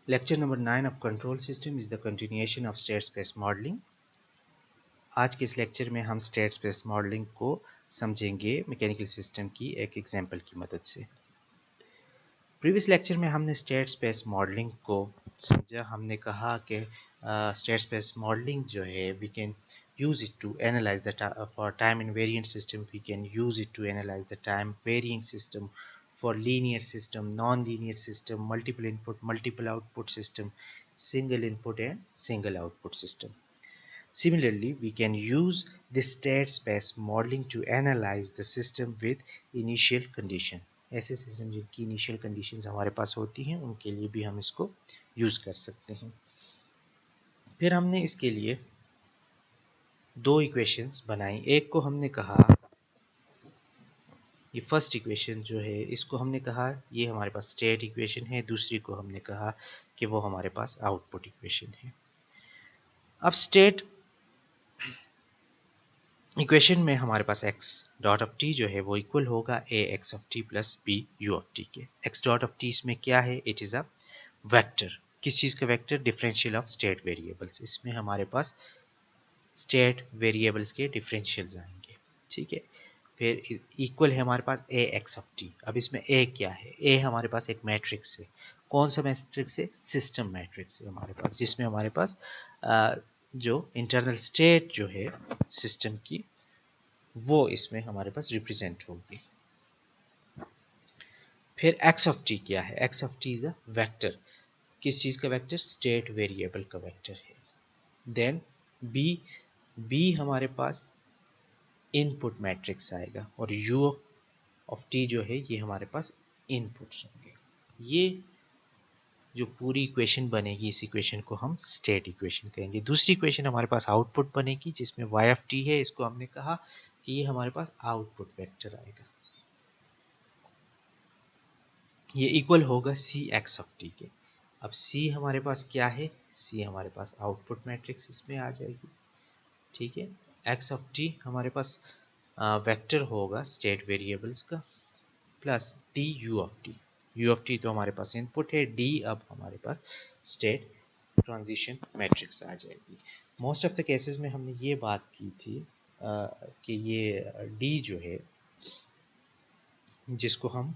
Lecture number 9 of control system is the continuation of state space modeling. आज के इस lecture में हम स्टेट स्पेस मॉडलिंग को समझेंगे मैकेनिकल सिस्टम की एक एग्जांपल की मदद से। प्रीवियस लेक्चर में हमने स्टेट स्पेस मॉडलिंग को समझा। हमने कहा कि स्टेट स्पेस मॉडलिंग जो है we can use it to analyze the for time invariant system. We can use it to analyze the time varying system, for linear system, non-linear system, multiple input multiple output system, single input and single output system. Similarly, we can use the state space modeling to analyze the system with initial condition. ऐसे system जिनकी initial conditions हमारे पास होती हैं उनके लिए भी हम इसको यूज़ कर सकते हैं। फिर हमने इसके लिए दो इक्वेशंस बनाई। एक को हमने कहा, ये फर्स्ट इक्वेशन जो है इसको हमने कहा ये हमारे पास स्टेट इक्वेशन है, दूसरी को हमने कहा कि वो हमारे पास आउटपुट इक्वेशन है। अब स्टेट इक्वेशन में हमारे पास x डॉट ऑफ t जो है वो इक्वल होगा a x of t plus b u of t के। x डॉट ऑफ t इसमें क्या है? It is a vector. किस चीज़ का vector? Differential of state variables. इसमें हमारे पास स्टेट वेरिएबल्स के डिफरेंशियल्स आएंगे, ठीक है। फिर इक्वल है हमारे पास a x ऑफ t। अब इसमें a क्या है? a हमारे पास एक मैट्रिक्स है। कौन सा मैट्रिक्स है? सिस्टम मैट्रिक्स है हमारे पास, जिसमें हमारे पास जो इंटरनल स्टेट जो है सिस्टम की वो इसमें हमारे पास रिप्रेजेंट होगी। फिर x ऑफ t क्या है? x of t is a vector. किस चीज़ का वेक्टर? स्टेट वेरिएबल का वेक्टर है। देन b हमारे पास इनपुट मैट्रिक्स आएगा और u ऑफ t जो है ये हमारे पास इनपुट्स होंगे। ये जो पूरी इक्वेशन बनेगी इस इक्वेशन को हम स्टेट इक्वेशन कहेंगे। दूसरी इक्वेशन हमारे पास आउटपुट बनेगी जिसमें y ऑफ t है। इसको हमने कहा कि ये हमारे पास आउटपुट वेक्टर आएगा। ये इक्वल होगा सी एक्स ऑफ टी के। अब सी हमारे पास क्या है? सी हमारे पास आउटपुट मैट्रिक्स इसमें आ जाएगी, ठीक है। एक्स ऑफ टी हमारे पास वेक्टर होगा स्टेट वेरिएबल्स का, plus T U of T. You of T तो हमारे पास इनपुट है, डी अब हमारे पास स्टेट ट्रांजिशन मैट्रिक्स आ जाएगी। मोस्ट ऑफ द केसेस में हमने ये बात की थी कि ये डी जो है जिसको हम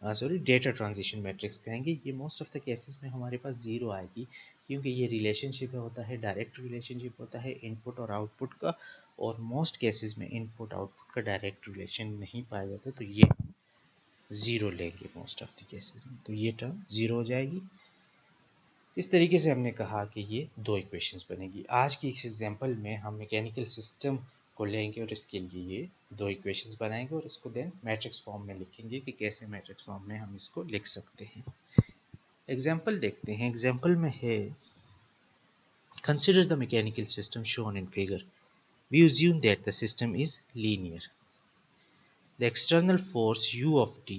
डेटा ट्रांजिशन मैट्रिक्स कहेंगे, ये मोस्ट ऑफ द केसेस में हमारे पास ज़ीरो आएगी क्योंकि ये रिलेशनशिप होता है, डायरेक्ट रिलेशनशिप होता है इनपुट और आउटपुट का, और मोस्ट केसेस में इनपुट आउटपुट का डायरेक्ट रिलेशन नहीं पाया जाता, तो ये हम ज़ीरो लेंगे मोस्ट ऑफ द केसेस में, तो ये टर्म ज़ीरो हो जाएगी। इस तरीके से हमने कहा कि ये दो इक्वेशंस बनेगी। आज की इस एग्जांपल में हम मैकेनिकल सिस्टम को लेंगे और इसके लिए ये दो इक्वेशंस बनाएंगे और इसको देन मैट्रिक्स फॉर्म में लिखेंगे कि कैसे मैट्रिक्स फॉर्म में हम इसको लिख सकते हैं। एग्जांपल देखते हैं। एग्जांपल में है, consider the mechanical system shown in figure. We assume that the system is linear. The external force u of t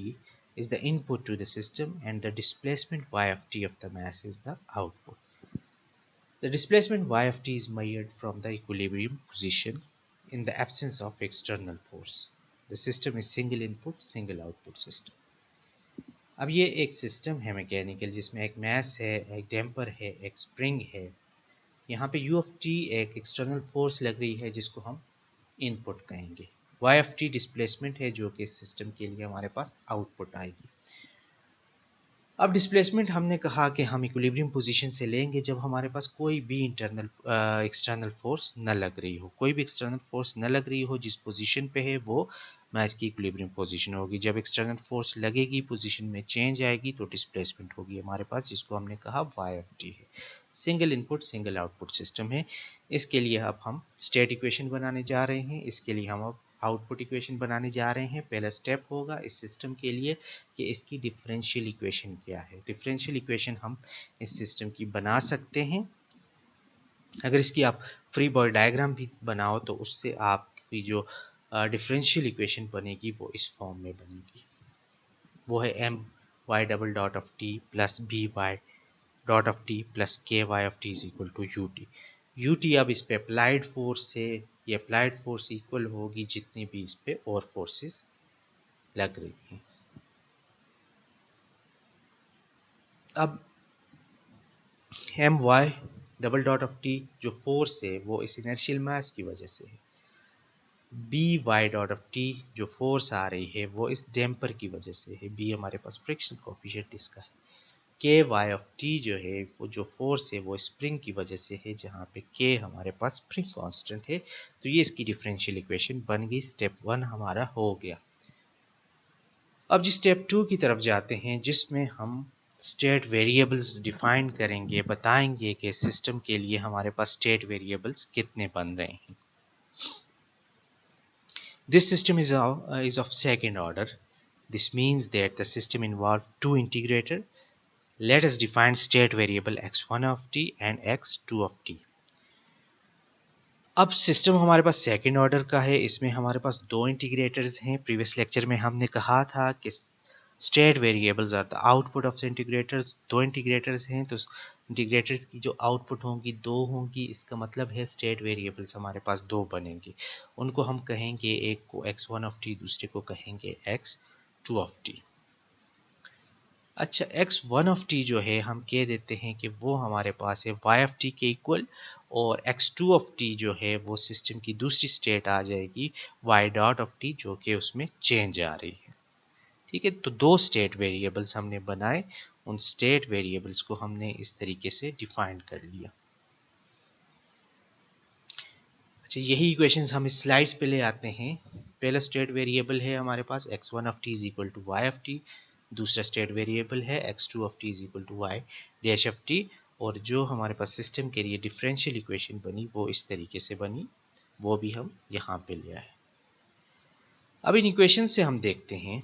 is the input to the system and the displacement y of t of the mass is the output. The displacement y of t is measured from the equilibrium position in the absence of external force. The system is single input single output system. अब ये एक system है mechanical जिसमें एक mess है, एक damper है, एक स्प्रिंग है। यहाँ पे u ऑफ t एक एक्सटर्नल फोर्स लग रही है जिसको हम इनपुट कहेंगे। y ऑफ t डिस्प्लेसमेंट है जो कि इस सिस्टम के लिए हमारे पास आउटपुट आएगी। अब डिस्प्लेसमेंट हमने कहा कि हम इक्विलिब्रियम पोजीशन से लेंगे जब हमारे पास कोई भी एक्सटर्नल फोर्स न लग रही हो। कोई भी एक्सटर्नल फोर्स न लग रही हो, जिस पोजीशन पे है वो मैच की इक्विलिब्रियम पोजीशन होगी। जब एक्सटर्नल फोर्स लगेगी, पोजीशन में चेंज आएगी तो डिस्प्लेसमेंट होगी हमारे पास, जिसको हमने कहा y ऑफ t है। Single input single output system है। इसके लिए अब हम स्टेट इक्वेशन बनाने जा रहे हैं। इसके लिए हम अब आउटपुट इक्वेशन बनाने जा रहे हैं। पहला स्टेप होगा इस सिस्टम के लिए कि इसकी डिफरेंशियल इक्वेशन क्या है। डिफरेंशियल इक्वेशन हम इस सिस्टम की बना सकते हैं। अगर इसकी आप फ्री बॉडी डायग्राम भी बनाओ तो उससे आपकी जो डिफरेंशियल इक्वेशन बनेगी वो इस फॉर्म में बनेगी। वो है M Y double dot of T plus B Y dot of T plus K Y of T is equal to U T. U T अब इस पे अप्लाइड फोर्स है। ये अप्लाइड फोर्स इक्वल होगी जितनी भी इस पे और फोर्सेस लग रही हैं। अब M Y double dot of T जो फोर्स है वो इस इनर्शियल मास की वजह से है, B Y dot of T जो फोर्स आ रही है वो इस डैम्पर की वजह से है, बी हमारे पास फ्रिक्शन कोफिशिएंट इसका है, के वाई ऑफ टी जो है वो जो फोर्स है वो स्प्रिंग की वजह से है, जहाँ पे के हमारे पास स्प्रिंग कांस्टेंट है। तो ये इसकी डिफरेंशियल इक्वेशन बन गई, स्टेप 1 हमारा हो गया। अब जी स्टेप 2 की तरफ जाते हैं, जिसमें हम स्टेट वेरिएबल्स डिफाइन करेंगे, बताएंगे कि सिस्टम के लिए हमारे पास स्टेट वेरिएबल्स कितने बन रहे हैं। This system is of second order. This means that the system involves two integrators. Let us define state variable x1 of t and x2 of t. अब सिस्टम हमारे पास सेकेंड ऑर्डर का है, इसमें हमारे पास दो इंटीग्रेटर्स हैं। प्रीवियस लेक्चर में हमने कहा था कि state variables are the output of the integrators. दो इंटीग्रेटर्स हैं तो इंटीग्रेटर्स की जो आउटपुट होंगी दो होंगी, इसका मतलब है स्टेट वेरिएबल्स हमारे पास दो बनेंगे। उनको हम कहेंगे, एक को x1 ऑफ टी, दूसरे को कहेंगे x2 ऑफ टी। अच्छा, x1 ऑफ टी जो है हम कह देते हैं कि वो हमारे पास है y ऑफ टी के इक्वल, और x2 ऑफ टी जो है वो सिस्टम की दूसरी स्टेट आ जाएगी y डॉट ऑफ टी, जो कि उसमें चेंज आ रही है। ठीक है, तो दो स्टेट वेरिएबल्स हमने बनाए, उन स्टेट वेरिएबल्स को हमने इस तरीके से डिफाइन कर लिया। अच्छा, यही इक्वेशंस हम इस स्लाइड पे ले आते हैं। पहला स्टेट वेरिएबल है हमारे पास x1 of T is equal to y of T, दूसरा स्टेट वेरिएबल है x2 of T is equal to y dash of T, और जो हमारे पास सिस्टम के लिए डिफरेंशियल इक्वेशन बनी वो इस तरीके से बनी, वो भी हम यहाँ पे ले आए। अब इन इक्वेशन से हम देखते हैं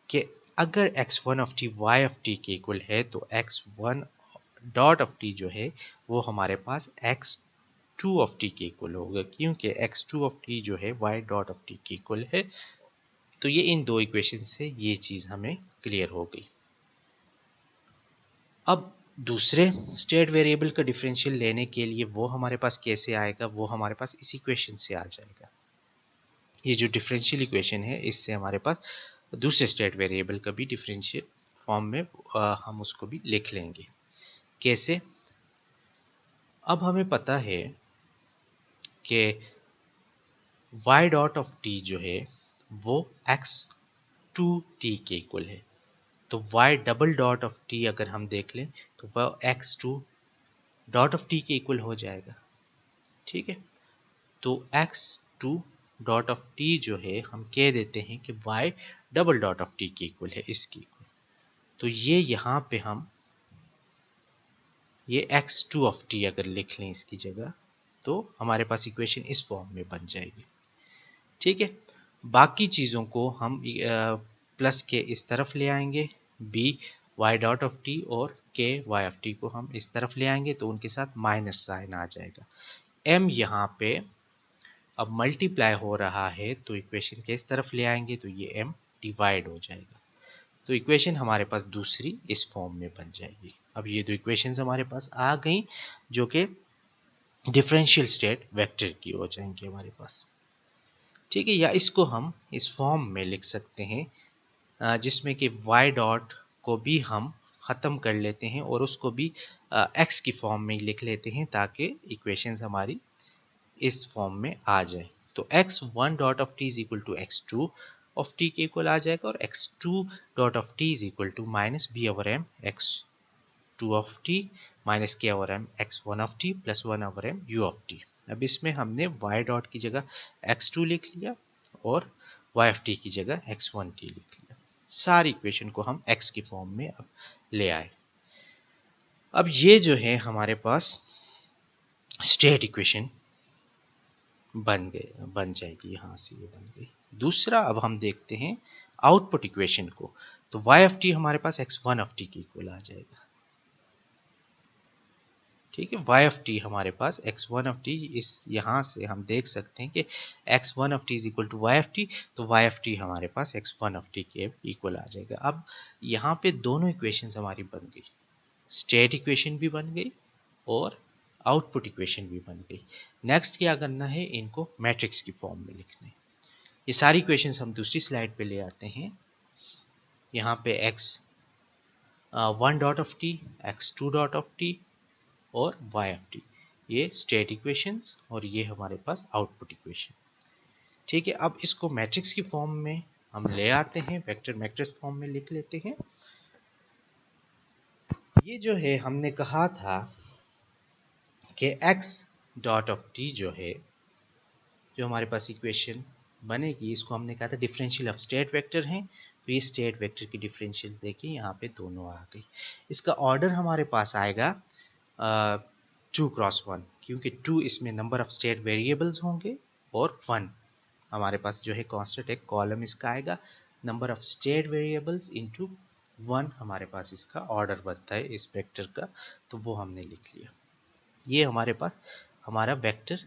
कि अगर x1 of T y of T के इक्वल है तो x1 डॉट ऑफ टी जो है वो हमारे पास x2 ऑफ टी के इक्वल होगा, क्योंकि x2 ऑफ टी जो है y डॉट ऑफ टी के इक्वल है। तो ये इन दो इक्वेशन से ये चीज़ हमें क्लियर हो गई। अब दूसरे स्टेट वेरिएबल का डिफरेंशियल लेने के लिए वो हमारे पास कैसे आएगा, वो हमारे पास इस इक्वेशन से आ जाएगा। ये जो डिफरेंशियल इक्वेशन है इससे हमारे पास दूसरे स्टेट वेरिएबल का भी डिफरेंशियल फॉर्म में हम उसको भी लिख लेंगे। कैसे? अब हमें पता है कि y डॉट ऑफ t जो है वो x2 t के इक्वल है, तो y double dot of t अगर हम देख लें तो वह x2 डॉट ऑफ t के इक्वल हो जाएगा। ठीक है, तो x2 डॉट ऑफ t जो है हम कह देते हैं कि y double dot of t के इक्वल है, इसकी इक्वल। तो ये यहाँ पे हम ये x2 ऑफ t अगर लिख लें इसकी जगह, तो हमारे पास इक्वेशन इस फॉर्म में बन जाएगी। ठीक है, बाकी चीज़ों को हम प्लस के इस तरफ ले आएंगे, b y dot of T और k y ऑफ टी को हम इस तरफ ले आएंगे तो उनके साथ माइनस साइन आ जाएगा। m यहाँ पे अब मल्टीप्लाई हो रहा है तो इक्वेशन के इस तरफ ले आएंगे तो ये m डिवाइड हो जाएगा। तो इक्वेशन हमारे पास दूसरी इस फॉर्म में बन जाएगी। अब ये दो इक्वेशंस हमारे पास आ गई जो कि डिफरेंशियल स्टेट वेक्टर की हो जाएंगी हमारे पास। ठीक है, या इसको हम इस फॉर्म में लिख सकते हैं जिसमें कि y डॉट को भी हम ख़त्म कर लेते हैं और उसको भी x की फॉर्म में लिख लेते हैं ताकि इक्वेशंस हमारी इस फॉर्म में आ जाए। तो x1 dot of t is equal to x2 of t के इक्वल आ जाएगा, और x2 dot of t is equal to minus b over m x2 of t minus k over m x1 of t plus 1 over m u of t। अब इसमें हमने y dot की जगह x2 लिख लिया और y ऑफ t की जगह x1t लिख लिया। सारी इक्वेशन को हम x की फॉर्म में अब ले आए। अब ये जो है हमारे पास स्टेट इक्वेशन बन जाएगी, यहाँ से ये बन गई। दूसरा अब हम देखते हैं आउटपुट इक्वेशन को, तो y ऑफ t हमारे पास x1 ऑफ t के इक्वल आ जाएगा। ठीक है, y ऑफ t हमारे पास x1 ऑफ t, इस यहाँ से हम देख सकते हैं कि x1 of t is equal to y of t, तो y ऑफ t हमारे पास x1 ऑफ t के इक्वल आ जाएगा। अब यहाँ पे दोनों इक्वेशंस हमारी बन गई, स्टेट इक्वेशन भी बन गई और आउटपुट इक्वेशन भी बन गई। नेक्स्ट क्या करना है, इनको मैट्रिक्स की फॉर्म में लिखना है। ये सारी इक्वेशंस हम दूसरी स्लाइड पे ले आते हैं। यहाँ पे x one dot of T, x to dot of T और वाई ऑफ टी। ये स्टेट इक्वेशंस और ये हमारे पास आउटपुट इक्वेशन। ठीक है, अब इसको मैट्रिक्स की फॉर्म में हम ले आते हैं, वेक्टर मैट्रिक्स फॉर्म में लिख लेते हैं। ये जो है हमने कहा था कि x डॉट ऑफ t जो है, जो हमारे पास इक्वेशन बनेगी, इसको हमने कहा था डिफरेंशियल ऑफ स्टेट वेक्टर है। तो ये स्टेट वेक्टर की डिफरेंशियल देखिए यहाँ पे दोनों आ गई। इसका ऑर्डर हमारे पास आएगा 2x1, क्योंकि 2 इसमें नंबर ऑफ स्टेट वेरिएबल्स होंगे और 1 हमारे पास जो है कांस्टेंट, एक कॉलम इसका आएगा। Number of state variables into 1 हमारे पास इसका ऑर्डर बनता है इस वेक्टर का, तो वो हमने लिख लिया। ये हमारे पास हमारा वेक्टर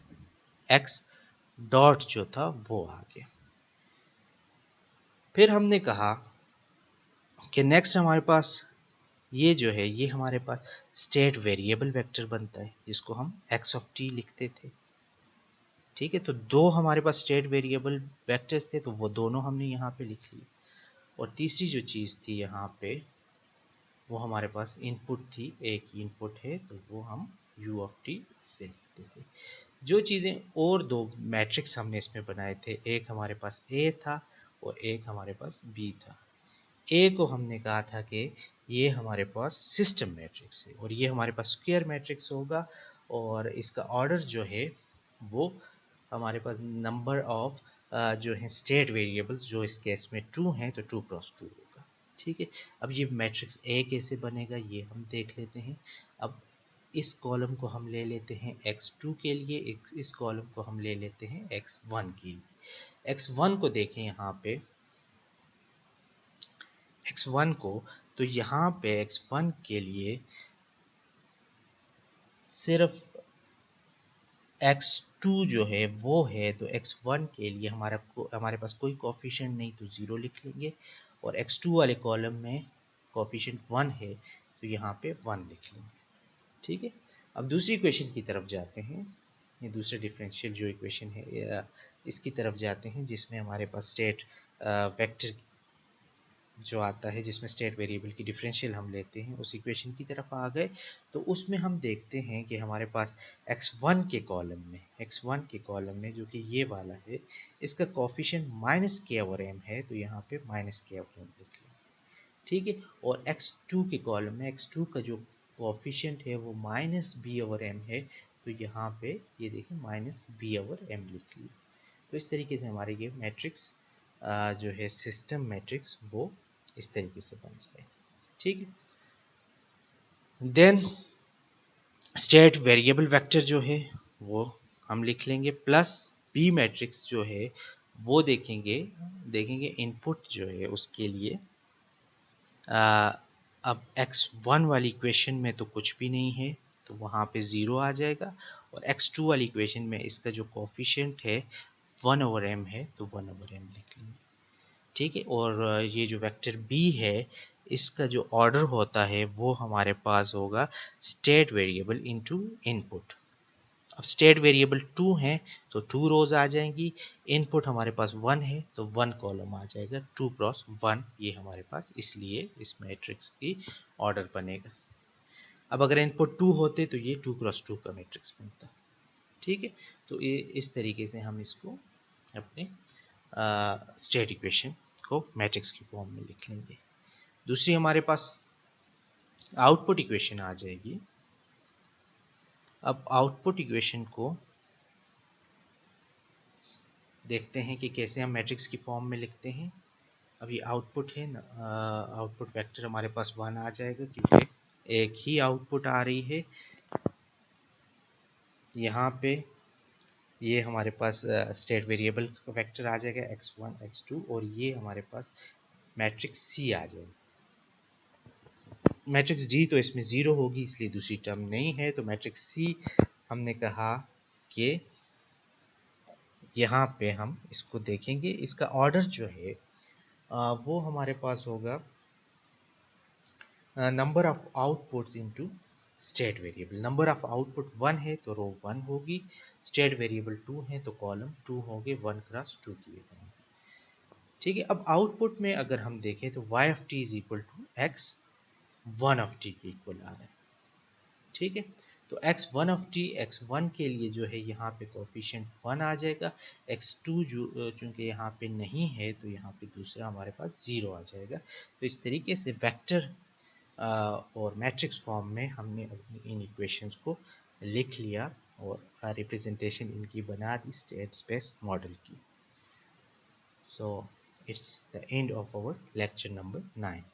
x डॉट जो था वो आ गया। फिर हमने कहा कि नेक्स्ट हमारे पास ये जो है, ये हमारे पास स्टेट वेरिएबल वेक्टर बनता है, जिसको हम x ऑफ t लिखते थे। ठीक है, तो दो हमारे पास स्टेट वेरिएबल वेक्टर्स थे, तो वो दोनों हमने यहाँ पे लिख लिए। और तीसरी जो चीज़ थी यहाँ पे, वो हमारे पास इनपुट थी, एक इनपुट है, तो वो हम u ऑफ t से लिखते थे। जो चीज़ें और दो मैट्रिक्स हमने इसमें बनाए थे, एक हमारे पास A था और एक हमारे पास B था। A को हमने कहा था कि ये हमारे पास सिस्टम मैट्रिक्स है और ये हमारे पास स्क्वायर मैट्रिक्स होगा, और इसका ऑर्डर जो है वो हमारे पास नंबर ऑफ जो है स्टेट वेरिएबल्स, जो इस केस में 2 हैं, तो 2x2 होगा। ठीक है, अब ये मैट्रिक्स A कैसे बनेगा ये हम देख लेते हैं। अब इस कॉलम को हम ले लेते हैं x2 के लिए, इस कॉलम को हम ले लेते हैं x1 के लिए। x1 को देखें यहाँ पे, x1 को, तो यहाँ पे x1 के लिए सिर्फ x2 जो है वो है, तो x1 के लिए हमारे पास कोई कोफिशिएंट नहीं, तो 0 लिख लेंगे। और x2 वाले कॉलम में कोफिशिएंट 1 है, तो यहाँ पे 1 लिख लेंगे। ठीक है, अब दूसरी इक्वेशन की तरफ जाते हैं। ये दूसरा डिफरेंशियल जो इक्वेशन है, इसकी तरफ जाते हैं, जिसमें हमारे पास स्टेट वेक्टर जो आता है, जिसमें स्टेट वेरिएबल की डिफरेंशियल हम लेते हैं, उस इक्वेशन की तरफ आ गए। तो उसमें हम देखते हैं कि हमारे पास x1 के कॉलम में जो कि ये वाला है, इसका कोफिशिएंट -k/m है, तो यहाँ पे -k/m लिख लें। ठीक है, और x2 के कॉलम में x2 का जो कोफिशिएंट है वो -b/m है, तो यहाँ पे ये देखिए -b/m लिख लिया। तो इस तरीके से हमारे ये मैट्रिक्स जो है सिस्टम मैट्रिक्स, वो इस तरीके से बन जाए। ठीक है, देन स्टेट वेरिएबल वेक्टर जो है वो हम लिख लेंगे, प्लस बी मैट्रिक्स जो है वो देखेंगे इनपुट जो है उसके लिए। अब x1 वाली इक्वेशन में तो कुछ भी नहीं है, तो वहाँ पे 0 आ जाएगा। और x2 वाली इक्वेशन में इसका जो कोफिशिएंट है 1/m है, तो 1/m लिख लेंगे। ठीक है, और ये जो वेक्टर b है, इसका जो ऑर्डर होता है वो हमारे पास होगा स्टेट वेरिएबल इनटू इनपुट। अब स्टेट वेरिएबल 2 है, तो 2 रोज आ जाएंगी। इनपुट हमारे पास 1 है, तो 1 कॉलम आ जाएगा। 2x1 ये हमारे पास, इसलिए इस मैट्रिक्स की ऑर्डर बनेगा। अब अगर इनपुट 2 होते तो ये 2x2 का मैट्रिक्स बनता। ठीक है, तो ये इस तरीके से हम इसको अपने स्टेट इक्वेशन को मैट्रिक्स की फॉर्म में लिख लेंगे। दूसरी हमारे पास आउटपुट इक्वेशन आ जाएगी। अब आउटपुट इक्वेशन को देखते हैं कि कैसे हम मैट्रिक्स की फॉर्म में लिखते हैं। अब ये आउटपुट है ना, आउटपुट वेक्टर हमारे पास 1 आ जाएगा, क्योंकि एक ही आउटपुट आ रही है। यहाँ पे ये हमारे पास स्टेट वेरिएबल्स का वेक्टर आ जाएगा x1 x2, और ये हमारे पास मैट्रिक्स C आ जाएगा। मैट्रिक्स D तो इसमें 0 होगी, इसलिए दूसरी टर्म नहीं है। तो मैट्रिक्स C हमने कहा कि यहाँ पे हम इसको देखेंगे, इसका ऑर्डर जो है वो हमारे पास होगा number of outputs into state variable. Number of output 1 है, तो रो 1 होगी। स्टेट वेरिएबल 2 है, तो कॉलम 2 होंगे, 1x2 किए गए। ठीक है, अब आउटपुट में अगर हम देखें तो y of t is equal to x one of T के इक्वल आ रहा है। ठीक है, तो x1 ऑफ टी, x1 के लिए जो है यहाँ पे कोफिशिएंट 1 आ जाएगा, x2 जो चूँकि यहाँ पे नहीं है तो यहाँ पे दूसरा हमारे पास 0 आ जाएगा। तो इस तरीके से वेक्टर और मैट्रिक्स फॉर्म में हमने अपनी इन इक्वेशंस को लिख लिया और रिप्रेजेंटेशन इनकी बना दी स्टेट स्पेस मॉडल की। So it's the end of our lecture number 9.